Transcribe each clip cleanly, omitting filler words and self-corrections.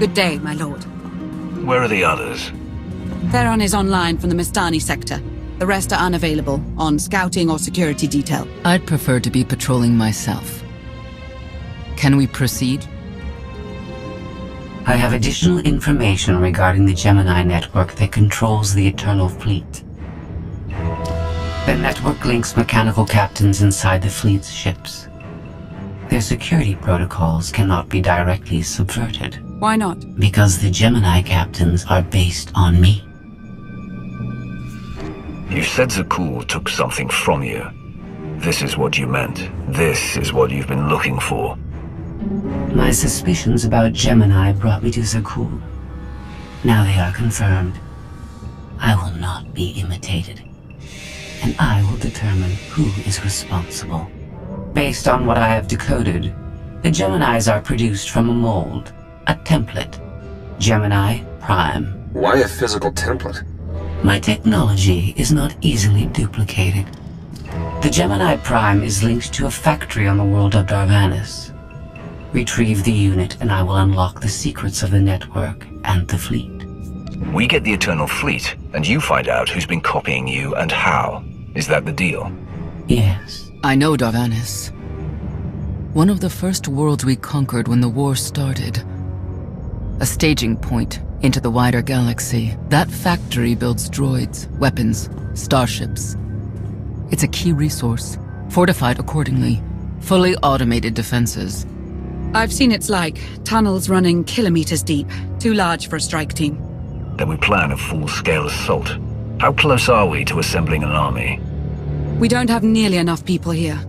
Good day, my lord. Where are the others? Theron is online from the Mistani sector. The rest are unavailable, on scouting or security detail. I'd prefer to be patrolling myself. Can we proceed? I have additional information regarding the Gemini network that controls the Eternal Fleet. The network links mechanical captains inside the fleet's ships. Their security protocols cannot be directly subverted. Why not? Because the Gemini captains are based on me. You said Zakul took something from you. This is what you meant. This is what you've been looking for. My suspicions about Gemini brought me to Zakul. Now they are confirmed. I will not be imitated. And I will determine who is responsible. Based on what I have decoded, the Geminis are produced from a mold, a template. Gemini Prime. Why a physical template? My technology is not easily duplicated. The Gemini Prime is linked to a factory on the world of Darvannis. Retrieve the unit and I will unlock the secrets of the network and the fleet. We get the Eternal Fleet, and you find out who's been copying you and how. Is that the deal? Yes. I know Darvannis. One of the first worlds we conquered when the war started. A staging point into the wider galaxy. That factory builds droids, weapons, starships. It's a key resource, fortified accordingly. Fully automated defenses. I've seen its like. Tunnels running kilometers deep. Too large for a strike team. Then we plan a full-scale assault. How close are we to assembling an army? We don't have nearly enough people here.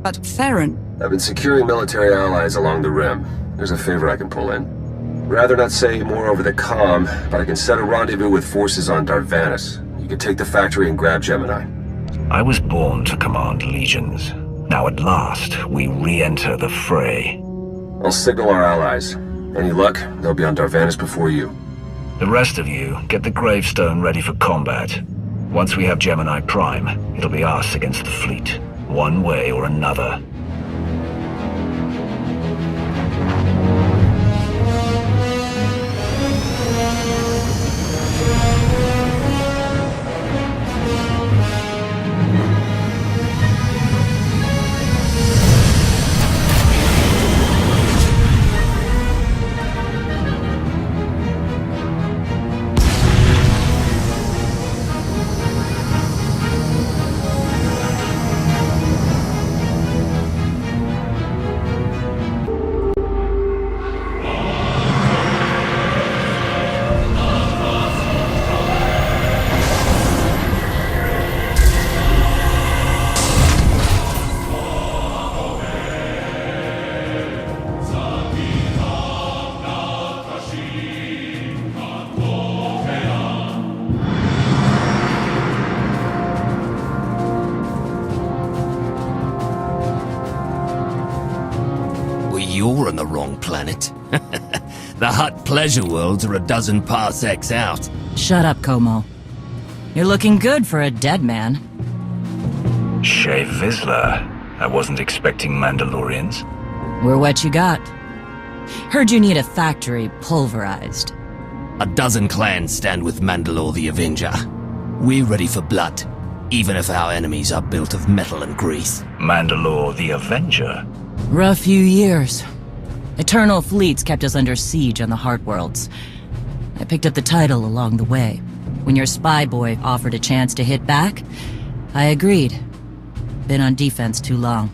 But Theron... I've been securing military allies along the rim. There's a favor I can pull in. Rather not say more over the comm, but I can set a rendezvous with forces on Darvannis. You can take the factory and grab Gemini. I was born to command legions. Now at last, we re-enter the fray. I'll signal our allies. Any luck, they'll be on Darvannis before you. The rest of you, get the gravestone ready for combat. Once we have Gemini Prime, it'll be us against the fleet, one way or another. You're on the wrong planet. The Hutt pleasure worlds are a dozen parsecs out. Shut up, Como. You're looking good for a dead man. Shea Vizsla. I wasn't expecting Mandalorians. We're what you got. Heard you need a factory pulverized. A dozen clans stand with Mandalore the Avenger. We're ready for blood, even if our enemies are built of metal and grease. Mandalore the Avenger? Rough few years. Eternal fleets kept us under siege on the Heart Worlds. I picked up the title along the way. When your spy boy offered a chance to hit back, I agreed. Been on defense too long.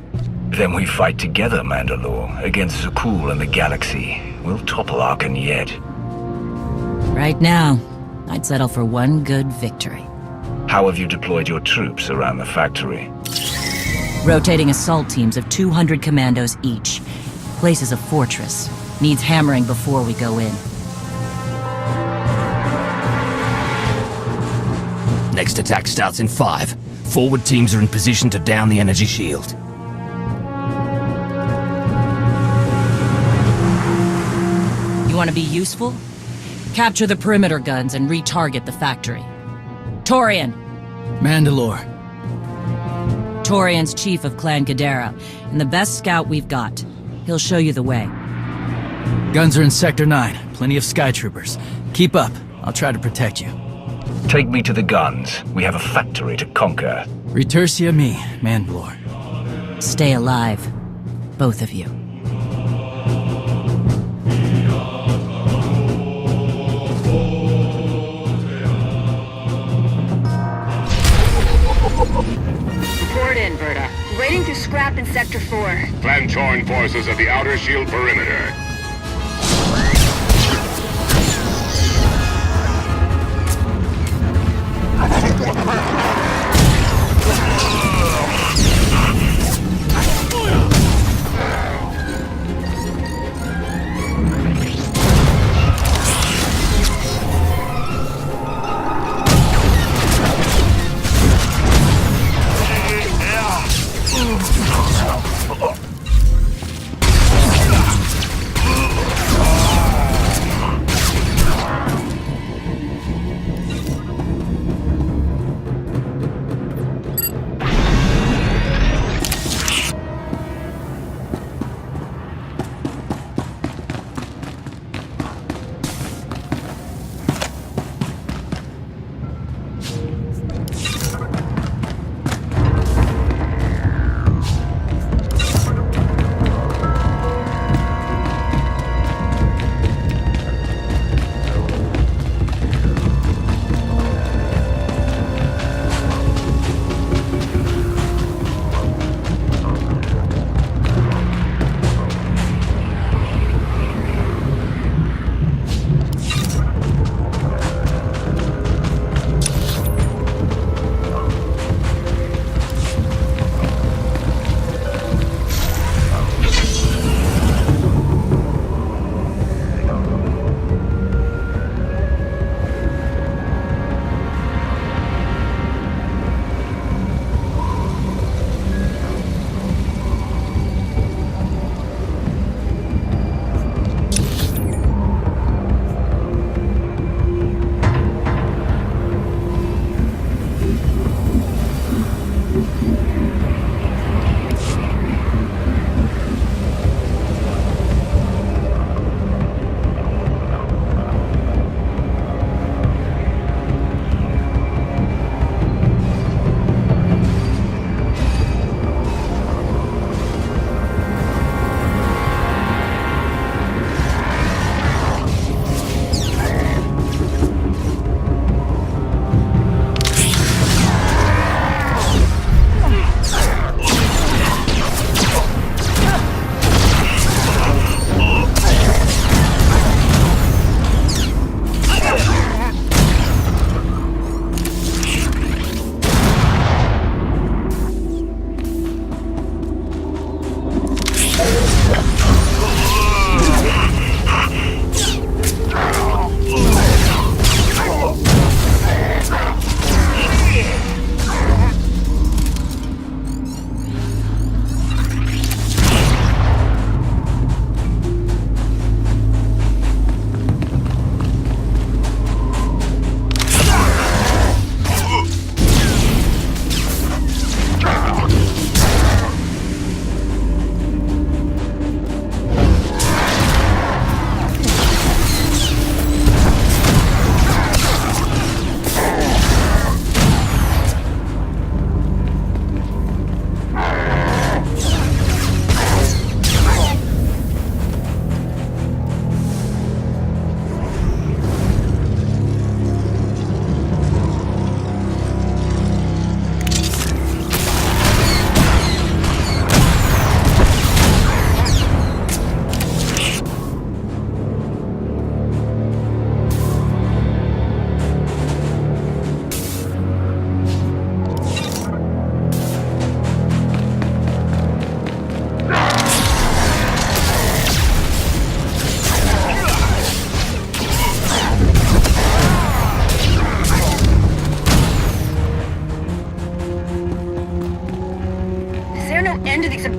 Then we fight together, Mandalore, against Zakul and the galaxy. We'll topple Arkan yet. Right now, I'd settle for one good victory. How have you deployed your troops around the factory? Rotating assault teams of 200 commandos each. Place is a fortress. Needs hammering before we go in. Next attack starts in 5. Forward teams are in position to down the energy shield. You want to be useful? Capture the perimeter guns and retarget the factory. Torian! Mandalore. Torian's chief of Clan Ghidorah, and the best scout we've got. He'll show you the way. Guns are in Sector 9. Plenty of sky troopers. Keep up. I'll try to protect you. Take me to the guns. We have a factory to conquer. Retursia me, Mandalore. Stay alive. Both of you. Report in, Verta. Waiting to scrap in Sector 4. Clan-torn forces of the Outer Shield perimeter.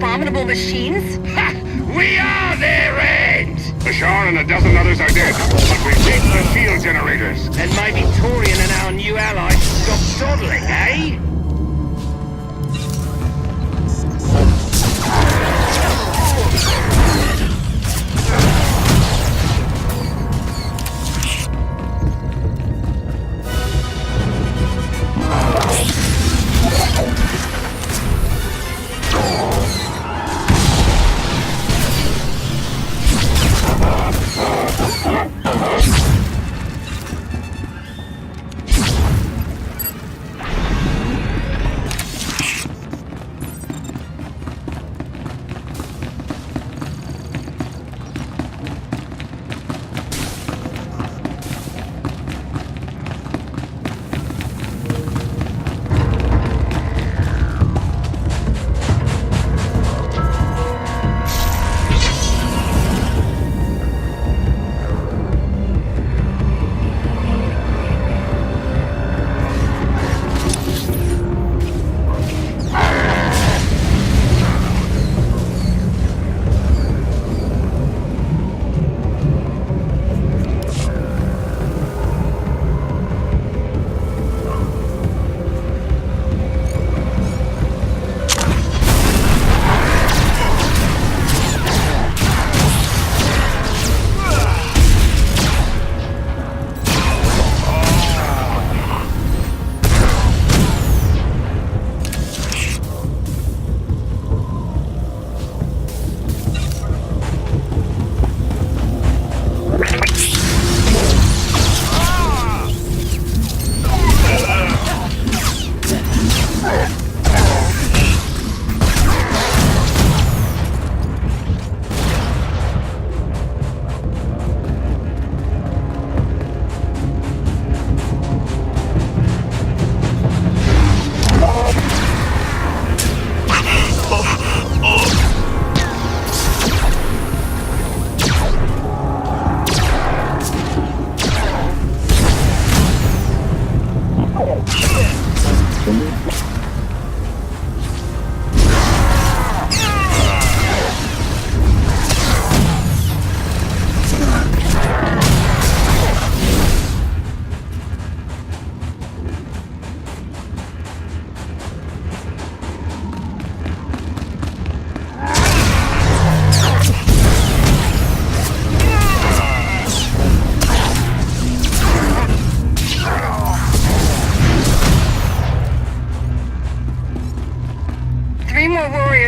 abominable machines? Ha! We are their end! Bashar and a dozen others are dead, but we take the shield generators. Then maybe Torian and our new allies stop dawdling, eh?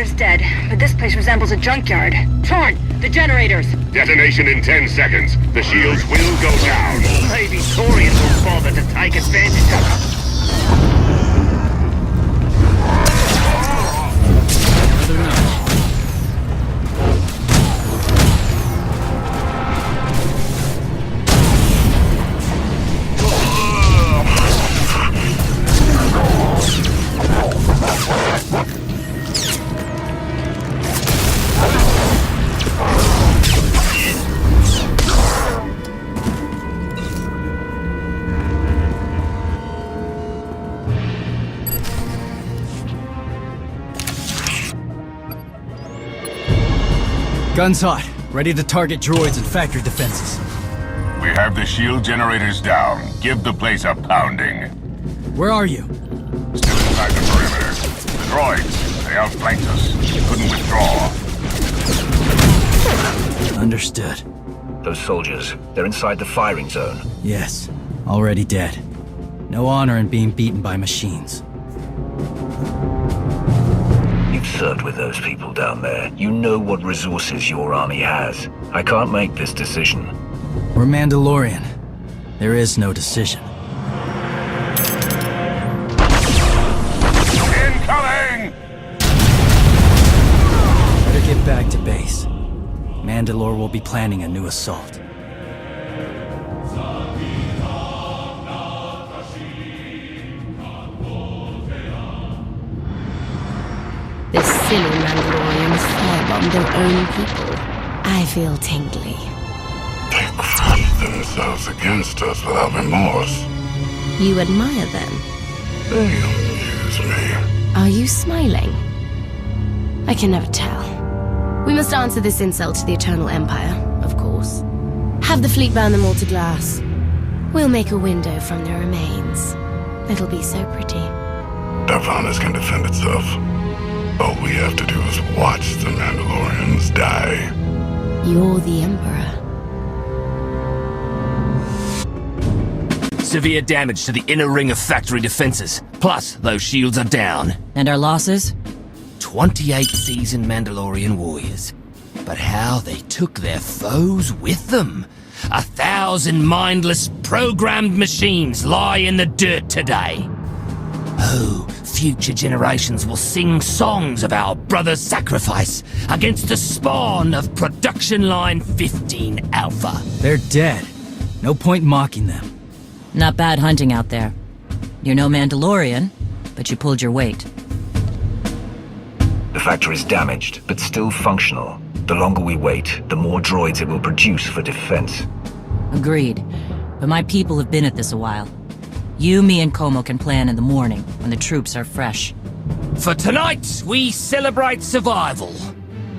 is dead, but this place resembles a junkyard. Torn! The generators! Detonation in 10 seconds. The shields will go down. Maybe Saurians will bother to take advantage of it. Guns hot. Ready to target droids and factory defenses. We have the shield generators down. Give the place a pounding. Where are you? Still inside the perimeter. The droids, they outflanked us. Couldn't withdraw. Understood. Those soldiers, they're inside the firing zone. Yes. Already dead. No honor in being beaten by machines. You've served with those people down there. You know what resources your army has. I can't make this decision. We're Mandalorian. There is no decision. Incoming! Better get back to base. Mandalore will be planning a new assault. The silly Mandalorians firebomb their own people. I feel tingly. They crushed themselves against us without remorse. You admire them? They amuse me. Are you smiling? I can never tell. We must answer this insult to the Eternal Empire, of course. Have the fleet burn them all to glass. We'll make a window from their remains. It'll be so pretty. Darvannis can defend itself. All we have to do is watch the Mandalorians die. You're the Emperor. Severe damage to the inner ring of factory defenses. Plus, those shields are down. And our losses? 28 seasoned Mandalorian warriors. But how they took their foes with them. 1,000 mindless, programmed machines lie in the dirt today. Oh, future generations will sing songs of our brother's sacrifice against the spawn of Production Line 15 Alpha. They're dead. No point mocking them. Not bad hunting out there. You're no Mandalorian, but you pulled your weight. The factory's damaged, but still functional. The longer we wait, the more droids it will produce for defense. Agreed. But my people have been at this a while. You, me, and Como can plan in the morning, when the troops are fresh. For tonight, we celebrate survival.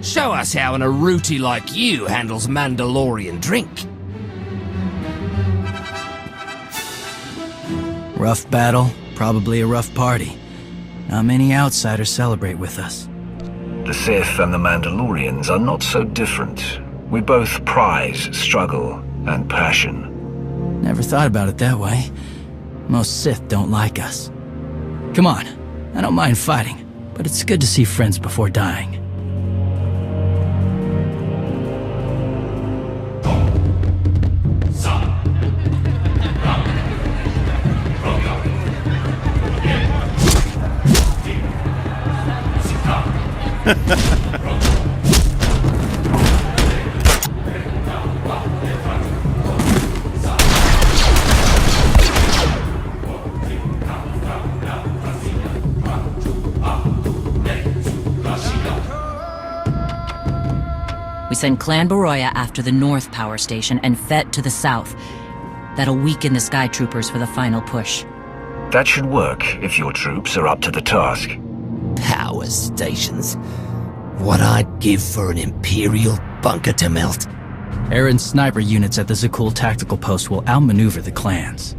Show us how an Aruti like you handles Mandalorian drink. Rough battle, probably a rough party. Not many outsiders celebrate with us. The Sith and the Mandalorians are not so different. We both prize struggle and passion. Never thought about it that way. Most Sith don't like us. Come on, I don't mind fighting, but it's good to see friends before dying. We send Clan Baroya after the North Power Station and Fett to the south. That'll weaken the Sky Troopers for the final push. That should work if your troops are up to the task. Power stations. What I'd give for an Imperial bunker to melt. Aaron's sniper units at the Zakul tactical post will outmaneuver the clans.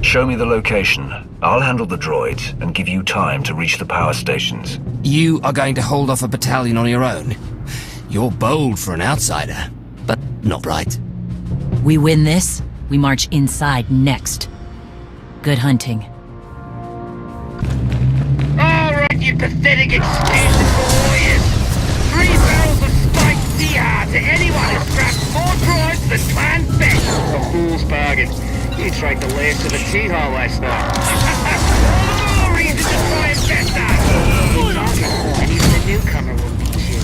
Show me the location. I'll handle the droids and give you time to reach the power stations. You are going to hold off a battalion on your own. You're bold for an outsider, but not right. We win this, we march inside next. Good hunting. All right, you pathetic excuses, boys. See-ha to anyone who scraps more droids than Clan Fett. A fool's bargain. You tried to lay us to the tea-hall last night. All the reason to try and test us. Good on you, and even the newcomer will beat you.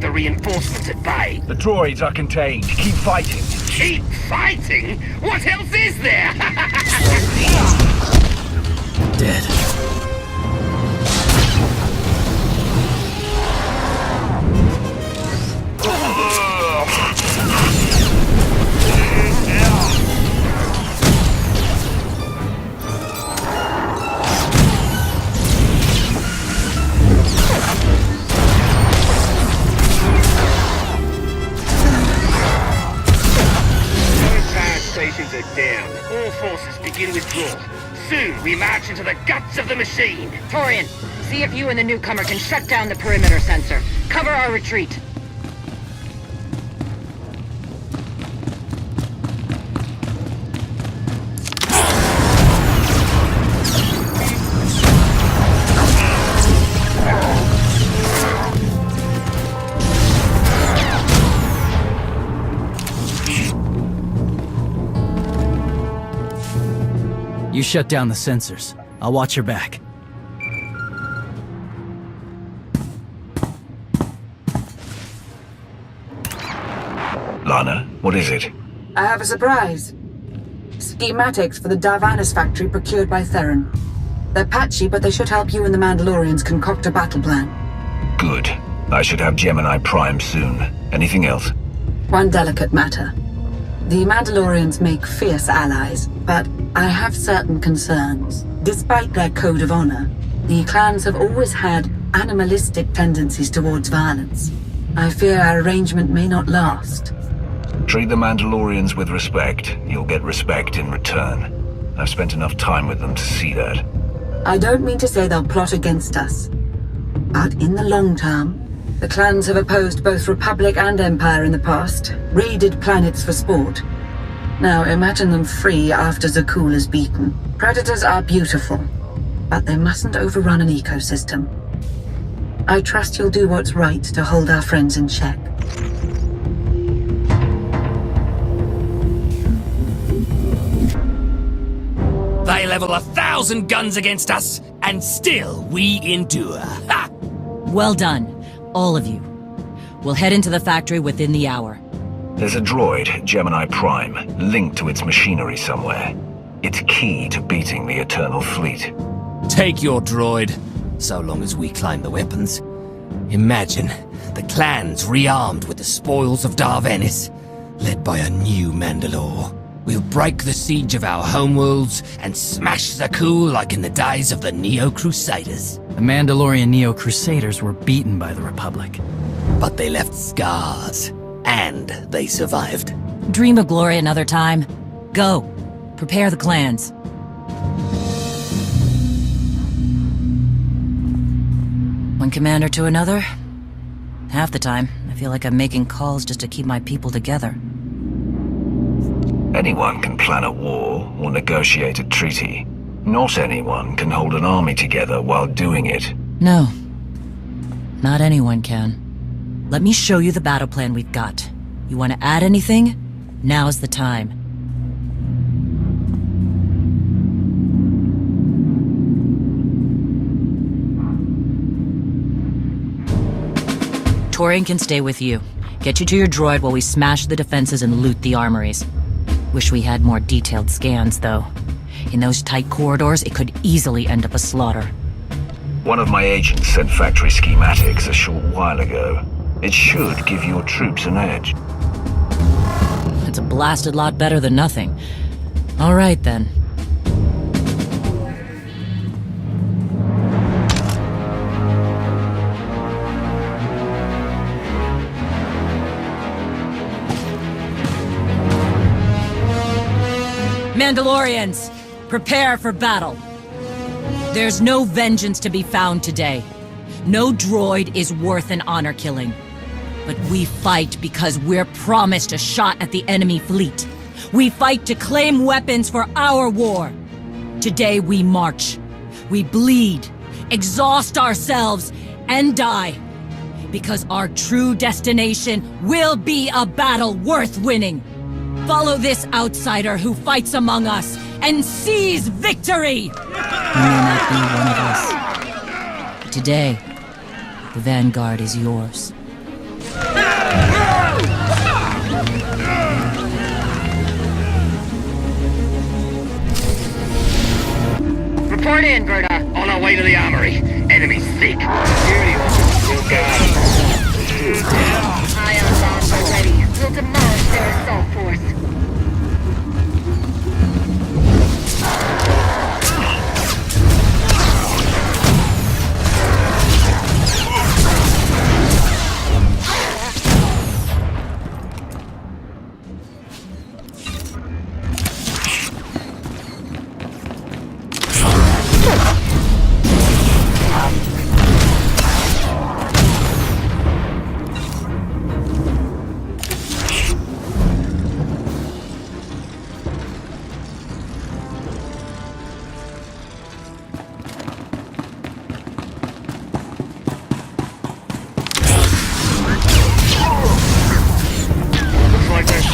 Reinforcements at bay. The droids are contained. Keep fighting. Keep fighting? What else is there? Dead. Are down. All forces begin withdrawal. Soon we march into the guts of the machine. Torian, see if you and the newcomer can shut down the perimeter sensor. Cover our retreat. You shut down the sensors. I'll watch your back. Lana, what is it? I have a surprise. Schematics for the Darvannis factory procured by Theron. They're patchy, but they should help you and the Mandalorians concoct a battle plan. Good. I should have Gemini Prime soon. Anything else? One delicate matter. The Mandalorians make fierce allies, but I have certain concerns. Despite their code of honor, the clans have always had animalistic tendencies towards violence. I fear our arrangement may not last. Treat the Mandalorians with respect. You'll get respect in return. I've spent enough time with them to see that. I don't mean to say they'll plot against us. But in the long term, the clans have opposed both Republic and Empire in the past, raided planets for sport. Now imagine them free after Zakul is beaten. Predators are beautiful, but they mustn't overrun an ecosystem. I trust you'll do what's right to hold our friends in check. They level 1,000 guns against us, and still we endure. Ha! Well done, all of you. We'll head into the factory within the hour. There's a droid, Gemini Prime, linked to its machinery somewhere. It's key to beating the Eternal Fleet. Take your droid, so long as we claim the weapons. Imagine the clans rearmed with the spoils of Darvannis, led by a new Mandalore. We'll break the siege of our homeworlds and smash Zakuul like in the days of the Neo-Crusaders. The Mandalorian Neo-Crusaders were beaten by the Republic. But they left scars, and they survived. Dream of glory another time. Go. Prepare the clans. One commander to another. Half the time, I feel like I'm making calls just to keep my people together. Anyone can plan a war or negotiate a treaty. Not anyone can hold an army together while doing it. No. Not anyone can. Let me show you the battle plan we've got. You want to add anything? Now's the time. Torian can stay with you. Get you to your droid while we smash the defenses and loot the armories. Wish we had more detailed scans, though. In those tight corridors, it could easily end up a slaughter. One of my agents sent factory schematics a short while ago. It should give your troops an edge. It's a blasted lot better than nothing. All right, then. Mandalorians, prepare for battle. There's no vengeance to be found today. No droid is worth an honor killing. But we fight because we're promised a shot at the enemy fleet. We fight to claim weapons for our war. Today we march. We bleed, exhaust ourselves, and die. Because our true destination will be a battle worth winning. Follow this outsider who fights among us and seize victory! He may not be one of us. But today, the Vanguard is yours. Report in, Gerda. On our way to the armory. Enemy thick. Security officers will guard. Ion bombs are ready. We'll demolish their assault force.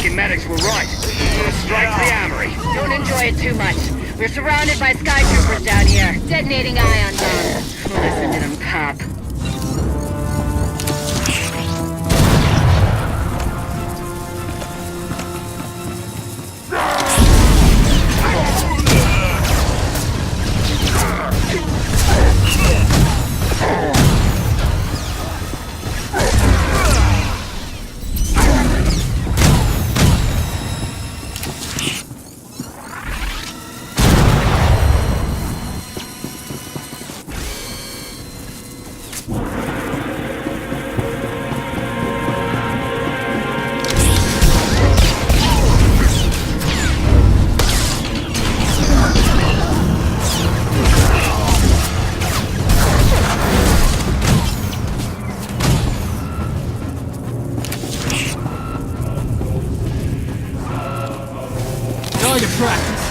Schematics were right. We're gonna strike the armory. Don't enjoy it too much. We're surrounded by sky troopers down here. Detonating ion bombs. Listen to them pop. Target practice.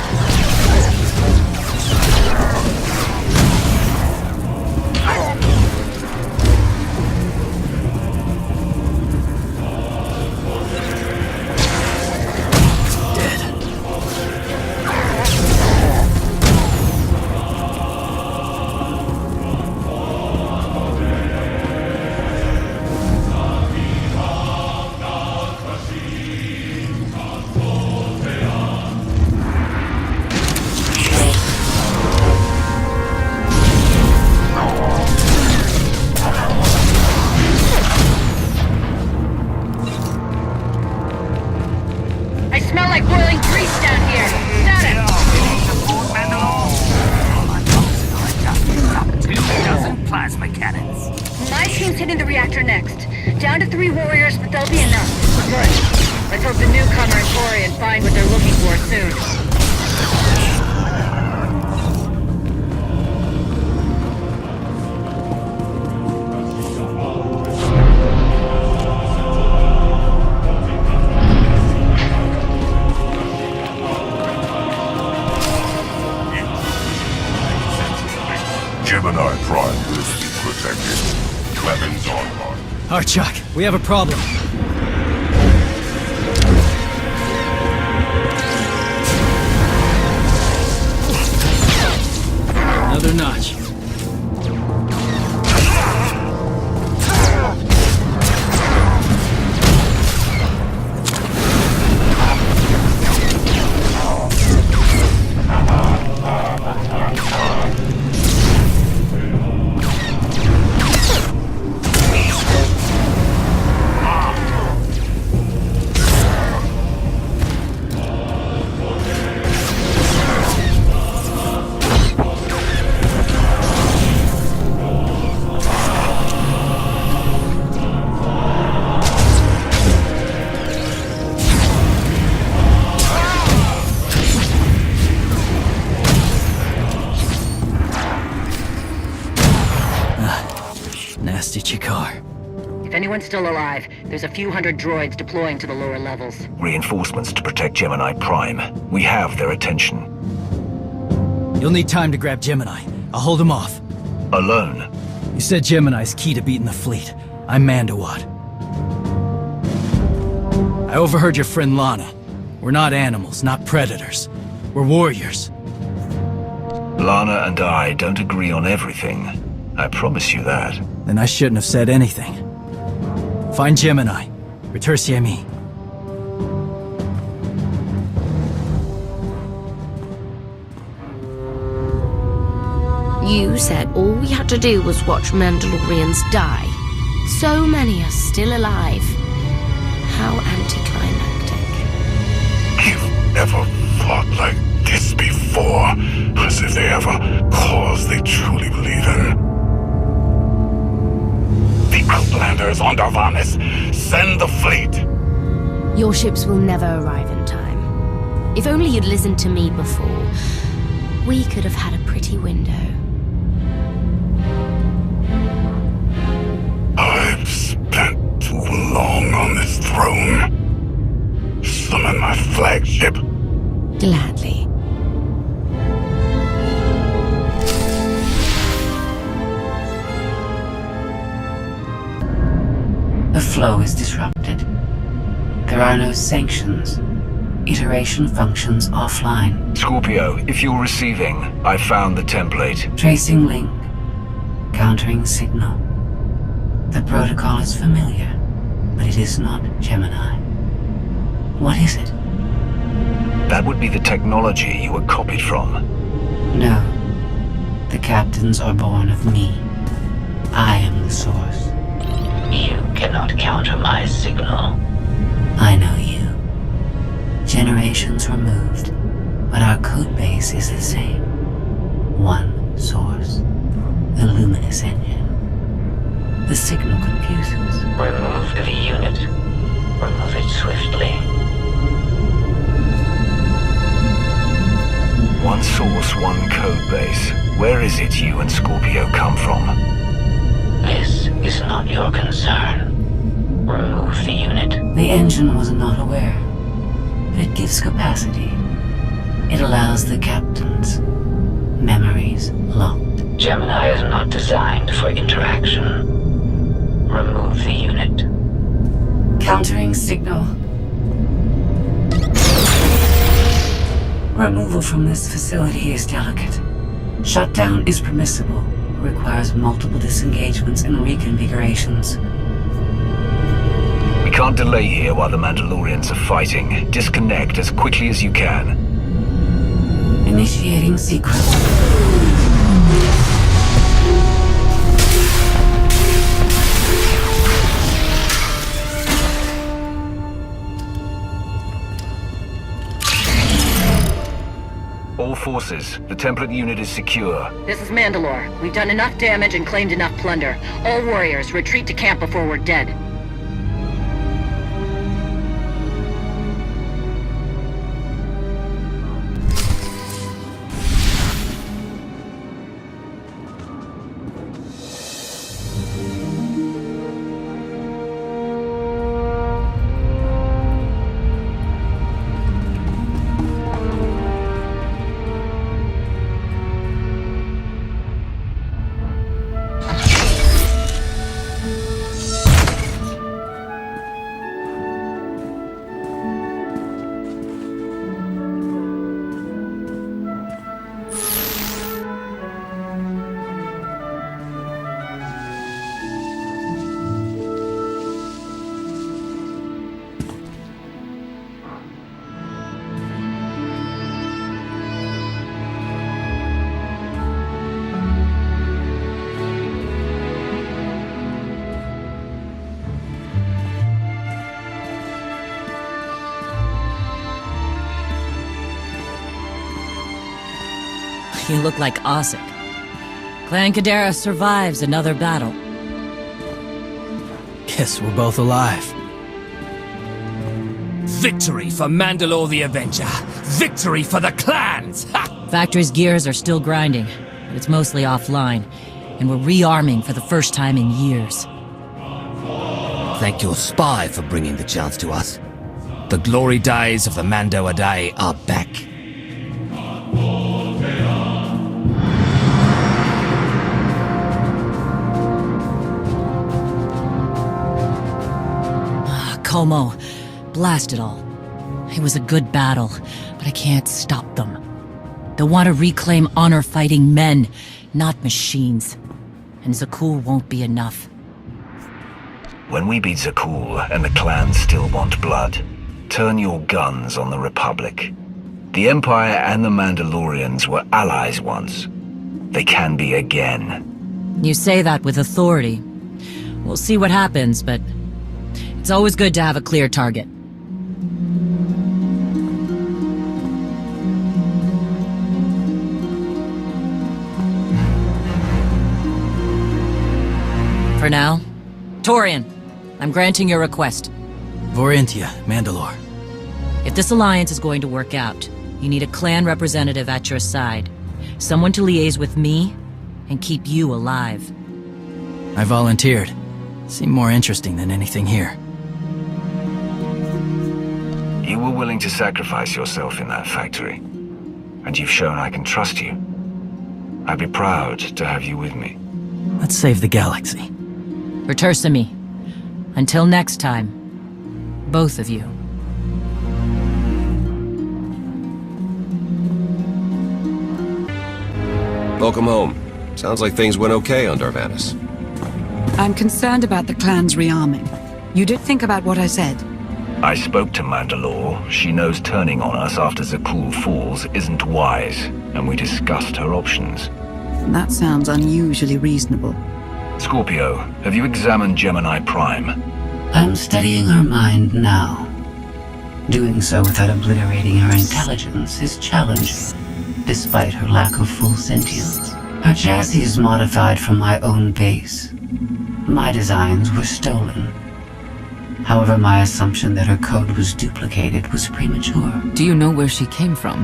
I smell like boiling grease down plasma cannons. My team's hitting the reactor next. Down to 3 warriors, but they'll be enough. Good. Let's hope the newcomer and Quarian find what they're looking for soon. Gemini Prime is to be protected. Weapons online. Archuk, we have a problem. Another notch. Nasty Chikar. If anyone's still alive, there's a few hundred droids deploying to the lower levels. Reinforcements to protect Gemini Prime. We have their attention. You'll need time to grab Gemini. I'll hold him off. Alone? You said Gemini's key to beating the fleet. I'm Mandawat. I overheard your friend Lana. We're not animals, not predators. We're warriors. Lana and I don't agree on everything. I promise you that. Then I shouldn't have said anything. Find Gemini. Retursiemi. You said all we had to do was watch Mandalorians die. So many are still alive. How anticlimactic. You've never fought like this before, as if they have a cause they truly believe in. The Outlanders on Darvannis! Send the fleet! Your ships will never arrive in time. If only you'd listened to me before, we could have had a pretty window. I've spent too long on this throne. Summon my flagship. Gladly. The flow is disrupted. There are no sanctions. Iteration functions offline. Scorpio, if you're receiving, I found the template. Tracing link. Countering signal. The protocol is familiar, but it is not Gemini. What is it? That would be the technology you were copied from. No. The captains are born of me. I am the source. You cannot counter my signal. I know you. Generations removed, but our code base is the same. One source. The luminous engine. The signal confuses. Remove the unit. Remove it swiftly. One source, one code base. Where is it you and Scorpio come from? This is not your concern. Remove the unit. The engine was not aware, but it gives capacity. It allows the captains. Memories locked. Gemini is not designed for interaction. Remove the unit. Countering signal. Removal from this facility is delicate. Shutdown is permissible, requires multiple disengagements and reconfigurations. We can't delay here while the Mandalorians are fighting. Disconnect as quickly as you can. Initiating sequence. All forces, the template unit is secure. This is Mandalore. We've done enough damage and claimed enough plunder. All warriors, retreat to camp before we're dead. You look like Osik. Clan Kadera survives another battle. Guess we're both alive. Victory for Mandalore the Avenger! Victory for the clans! Ha! Factory's gears are still grinding, but it's mostly offline, and we're rearming for the first time in years. Thank your spy for bringing the chance to us. The glory days of the Mando Adae are back. Como, blast it all. It was a good battle, but I can't stop them. They want to reclaim honor-fighting men, not machines. And Zakul won't be enough. When we beat Zakul and the clans still want blood, turn your guns on the Republic. The Empire and the Mandalorians were allies once. They can be again. You say that with authority. We'll see what happens, but it's always good to have a clear target. For now, Torian, I'm granting your request. Vorintia, Mandalore. If this alliance is going to work out, you need a clan representative at your side. Someone to liaise with me and keep you alive. I volunteered. Seemed more interesting than anything here. You were willing to sacrifice yourself in that factory, and you've shown I can trust you. I'd be proud to have you with me. Let's save the galaxy. Return me. Until next time, both of you. Welcome home. Sounds like things went okay on Darvannis. I'm concerned about the clan's rearming. You did think about what I said? I spoke to Mandalore. She knows turning on us after Zakul falls isn't wise, and we discussed her options. That sounds unusually reasonable. Scorpio, have you examined Gemini Prime? I'm studying her mind now. Doing so without obliterating her intelligence is challenging, despite her lack of full sentience. Her chassis is modified from my own base. My designs were stolen. However, my assumption that her code was duplicated was premature. Do you know where she came from?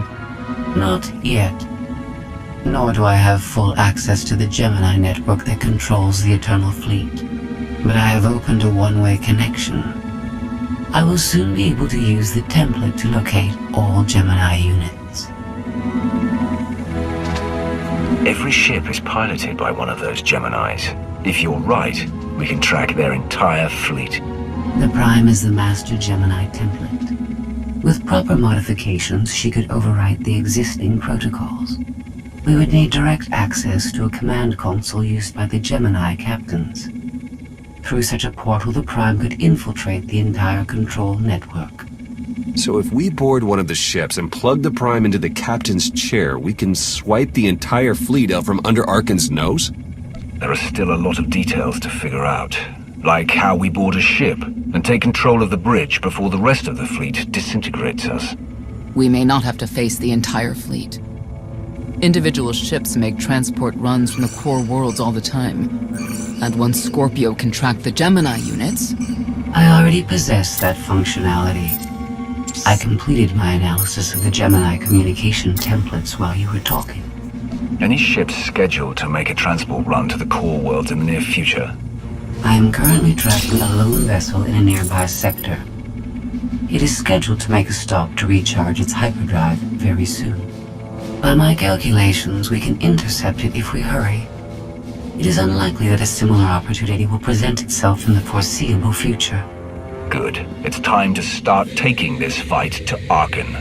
Not yet. Nor do I have full access to the Gemini network that controls the Eternal Fleet. But I have opened a one-way connection. I will soon be able to use the template to locate all Gemini units. Every ship is piloted by one of those Geminis. If you're right, we can track their entire fleet. The Prime is the master Gemini template. With proper modifications, she could overwrite the existing protocols. We would need direct access to a command console used by the Gemini captains. Through such a portal, the Prime could infiltrate the entire control network. So if we board one of the ships and plug the Prime into the captain's chair, we can swipe the entire fleet out from under Arkan's nose? There are still a lot of details to figure out, like how we board a ship and take control of the bridge before the rest of the fleet disintegrates us. We may not have to face the entire fleet. Individual ships make transport runs from the core worlds all the time. And once Scorpio can track the Gemini units... I already possess that functionality. I completed my analysis of the Gemini communication templates while you were talking. Any ships scheduled to make a transport run to the core worlds in the near future? I am currently tracking a lone vessel in a nearby sector. It is scheduled to make a stop to recharge its hyperdrive very soon. By my calculations, we can intercept it if we hurry. It is unlikely that a similar opportunity will present itself in the foreseeable future. Good. It's time to start taking this fight to Arkan.